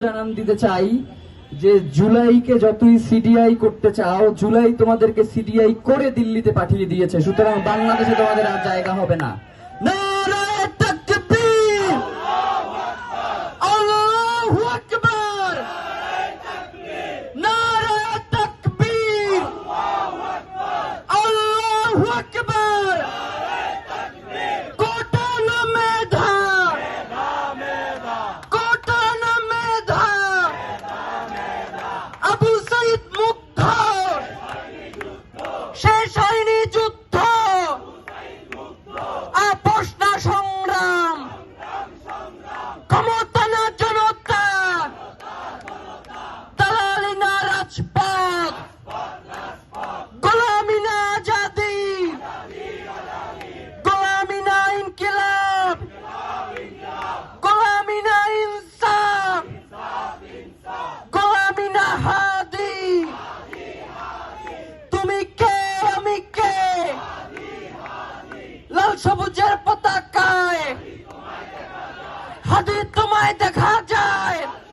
জানান দিতে চাই যে জুলাইকে যতই সিডিআই করতে চাও, জুলাই তোমাদেরকে সিডিআই করে দিল্লিতে পাঠিয়ে দিয়েছে। সুতরাং বাংলাদেশে তোমাদের আর জায়গা হবে না। নারায়ে তাকবীর, আল্লাহু আকবার, নারায়ে তাকবীর, আল্লাহু আকবার। শেষ হয়নি যুদ্ধ, আপোষ না সংগ্রাম, ক্ষমতা না জনতা, দালালি না রাজপথ, গোলামি না আজাদি, গোলামি না ইনকিলাব, গোলামি না ইনসাফ, গোলামি না হাদি। তুমি কে, আমি কে? লাল সবুজের পতাকায় হাদি তোমায় দেখা